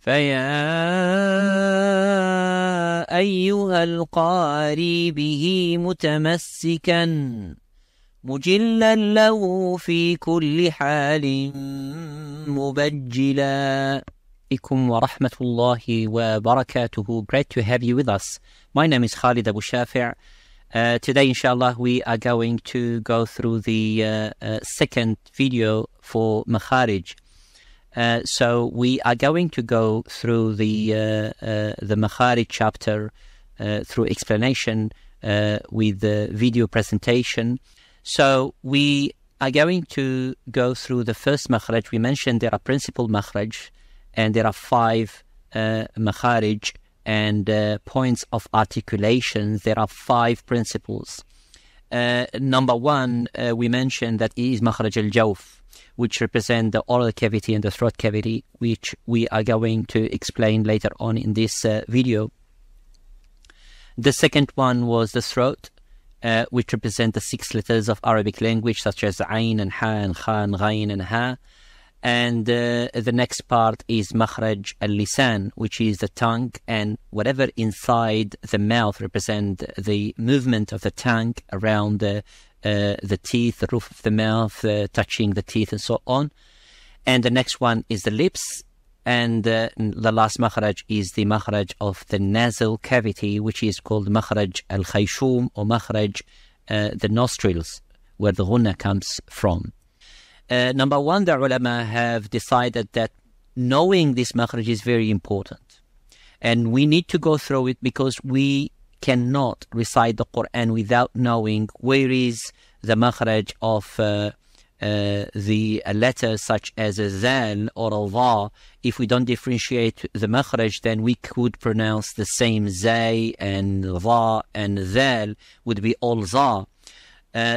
فيا أيها القاري به متمسكا مجلا له في كل حال مبجلا. Alaikum wa rahmatullahi wa barakatuhu. Great to have you with us. My name is Khalid Abu Shafi'. Today, inshallah, we are going to go through the second video for makharij. So we are going to go through the makharij chapter through explanation with the video presentation. So we are going to go through the first makharij. We mentioned there are principal makharij, and there are 5 makharij and points of articulation. There are 5 principles. Number 1, we mentioned that it is makharaj al-jawf, which represent the oral cavity and the throat cavity, which we are going to explain later on in this video. The second one was the throat, which represent the 6 letters of Arabic language, such as ayn and ha and kha and ghayn and ha. And the next part is makharaj al-lisan, which is the tongue, and whatever inside the mouth represent the movement of the tongue around the teeth, the roof of the mouth, touching the teeth and so on. And the next one is the lips, and the last makharaj is the makharaj of the nasal cavity, which is called makharaj al-khayshum, or makharaj the nostrils, where the ghunna comes from. Number 1, the ulama have decided that knowing this makharaj is very important, and we need to go through it because we cannot recite the Qur'an without knowing where is the makharaj of the letters such as a zal or a dha. If we don't differentiate the makharaj, then we could pronounce the same zay and dha and zal would be all za.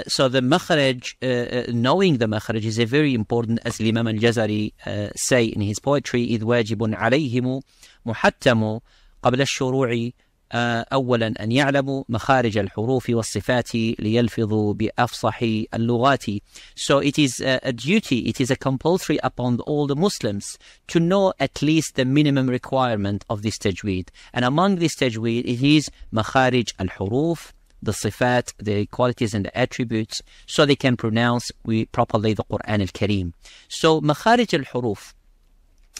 So the makharaj, knowing the makharaj is a very important, as Imam Al-Jazari say in his poetry, إذ واجب عليهم محتم قبل الشروع أولا أن يعلموا مخارج الحروف والصفات ليلفظوا بأفصح اللغات. So it is a duty, it is a compulsory upon all the Muslims to know at least the minimum requirement of this tajweed. And among this tajweed, it is makharij al-huruf, the sifaat, the qualities and the attributes, so they can pronounce properly the Qur'an al-Kareem. So makharij al-huruf,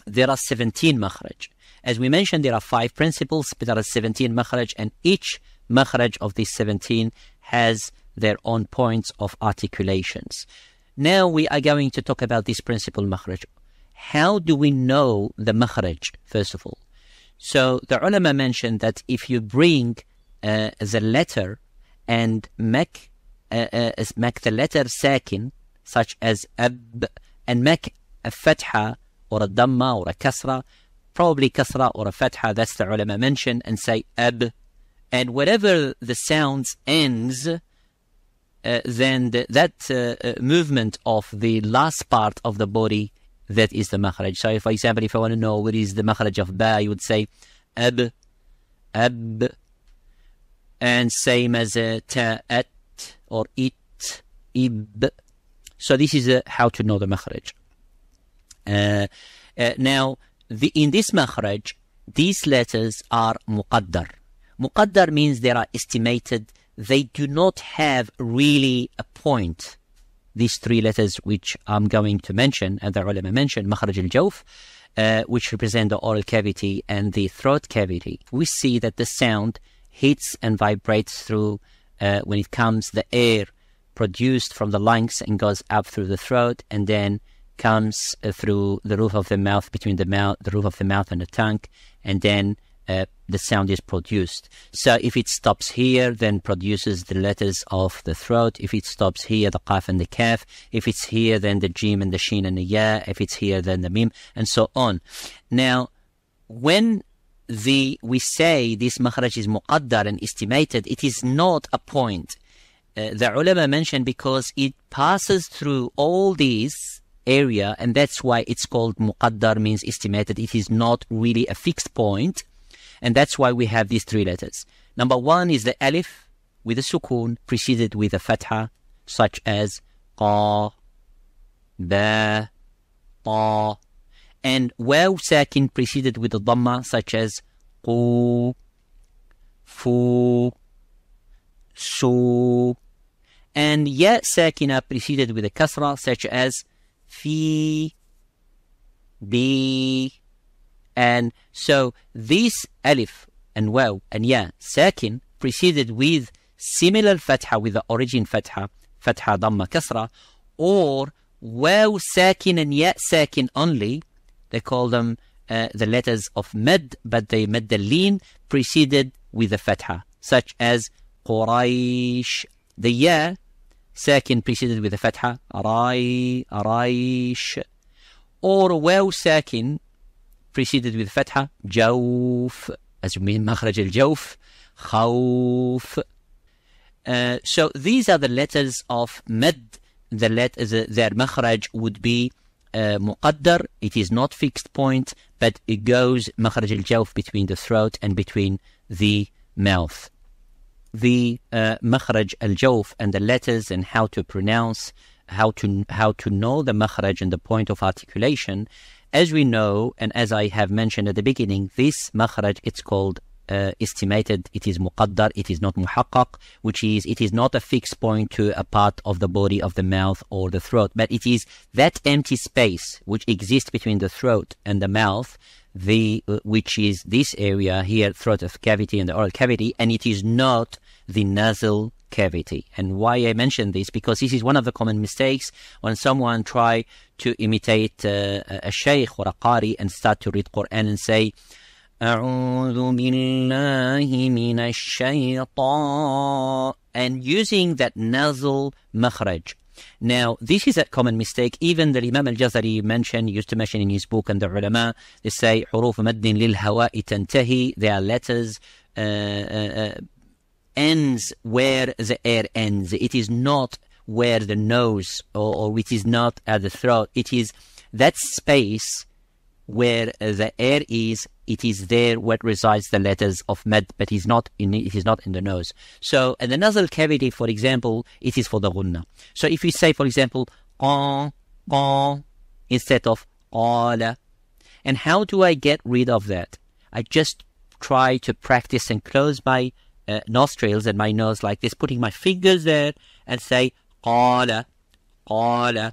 there are 17 makharij. As we mentioned, there are 5 principles, but there are 17 makharij, and each makharij of these 17 has their own points of articulations. Now we are going to talk about this principal makharij. How do we know the makharij, first of all? So the ulama mentioned that if you bring the letter and make the letter sakin, such as ab, and make a fatha or a dhamma or a kasra, probably kasra or a fatha, that's the ulama mentioned, and say ab, and whatever the sounds ends, then that movement of the last part of the body, that is the makharaj. So for example, if I want to know what is the makharaj of ba, you would say ab, ab, and same as ta, at, or it, ib. So this is how to know the makharaj. Now, in this makharaj, these letters are muqaddar. Muqaddar means they are estimated. They do not have really a point. These 3 letters which I'm going to mention, and the ulama mentioned, makharaj al-jawf, which represent the oral cavity and the throat cavity. We see that the sound hits and vibrates through, when it comes, the air produced from the lungs and goes up through the throat, and then comes through the roof of the mouth, between the roof of the mouth and the tongue, and then the sound is produced. So if it stops here, then produces the letters of the throat. If it stops here, the qaf and the kaf. If it's here, then the jim and the shin and the ya. If it's here, then the mim, and so on. Now, when we say this makharaj is muqaddar and estimated, it is not a point. The ulama mentioned because it passes through all these area, and that's why it's called muqaddar, means estimated. It is not really a fixed point, and that's why we have these 3 letters. Number 1 is the alif with a sukoon preceded with a fatha, such as qa, ba, ta. and waw sakin preceded with a dhamma, such as qu, fu, su, and ya sakina preceded with a kasra, such as fi, bi. And so these alif and waw and ya sakin preceded with similar fatha, with the origin fatha, dhamma, kasra, or waw sakin and ya sakin only. They call them the letters of mad, but they mad the lean preceded with a fatha, such as Quraysh. The ya sakin preceded with a fatha, araysh, or waw sakin preceded with fatha, jawf, as we mean makharij al-jawf, khawf. So these are the letters of mad. Their makharij would be muqaddar. It is not fixed point, but it goes makharij al-jawf between the throat and between the mouth. The makharij al-jawf and the letters and how to pronounce, how to know the makharij and the point of articulation. As we know, and as I have mentioned at the beginning, this makharaj, it's called estimated. It is muqaddar, it is not muhaqqaq, which is, it is not a fixed point to a part of the body of the mouth or the throat, but it is that empty space which exists between the throat and the mouth, which is this area here, throat cavity and the oral cavity, and it is not the nasal cavity. And why I mention this, because this is one of the common mistakes when someone try to imitate a sheikh or a qari and start to read Qur'an and say أعوذ بالله من الشيطان, and using that nasal makharij. Now, this is a common mistake. Even the Imam Al-Jazari used to mention in his book, and the ulama, they say حروف مد للهواء تنتهي. They are letters ends where the air ends. It is not where the nose, or it is not at the throat. It is that space where the air is. It is there where resides the letters of mad, but it is not in the nose. So, and the nasal cavity, for example, it is for the gunna. So if we say, for example, qa, instead of qala, and how do I get rid of that? I just try to practice and close my nostrils and my nose like this, putting my fingers there and say qala, qala.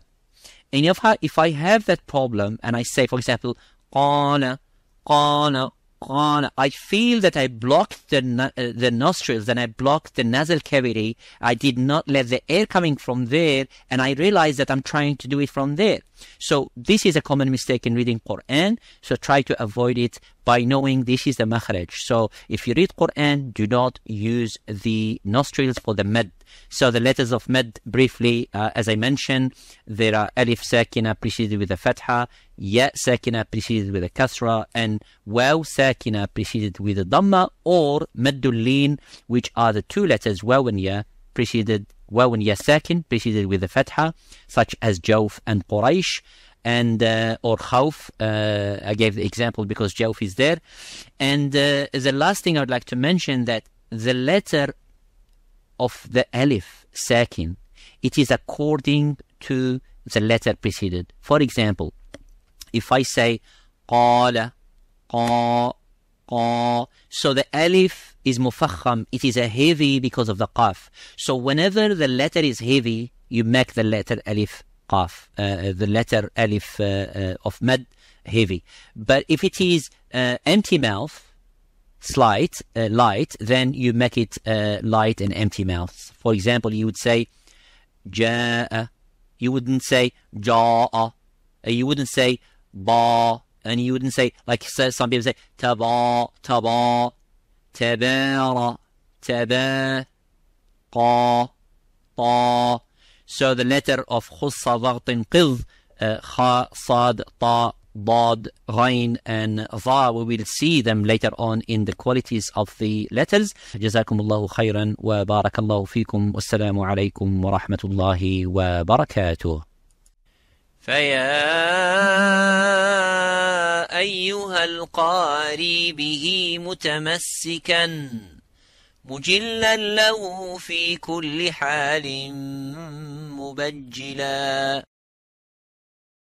And if I have that problem and I say, for example, qala, qala, qala, I feel that I blocked the nostrils and I blocked the nasal cavity. I did not let the air coming from there, and I realized that I'm trying to do it from there. So this is a common mistake in reading Qur'an. So try to avoid it by knowing this is the makharij. So if you read Qur'an, do not use the nostrils for the mad. So the letters of mad, briefly, as I mentioned, there are alif sakina preceded with a fatha, ya sakina preceded with a kasra, and waw sakina preceded with a dhamma, or maddul lin, which are the two letters waw and ya sakin preceded with a fatha, such as jawf and Quraysh, and or khawf. I gave the example because jawf is there. And the last thing I would like to mention, that the letter of the alif sakin, it is according to the letter preceded. For example, if I say qala, qa, qa, so the alif is mufakham, it is a heavy because of the qaf. So whenever the letter is heavy, you make the letter alif qaf, the letter alif of mad heavy. But if it is empty mouth, light, then you make it light and empty mouth. For example, you would say ja'a, you wouldn't say ja'a, you wouldn't say ba, and you wouldn't say, like some people say, taba, tabara, taba, qa, ta. So the letter of khussa, dagtin, qidh, kha, sad, ta, dad, ghain, and dha, we will see them later on in the qualities of the letters. جزاكم الله خيرا وبارك الله فيكم والسلام عليكم ورحمة الله وبركاته. فيا أيها القاري به متمسكا مجلا له في كل حال مبجلا.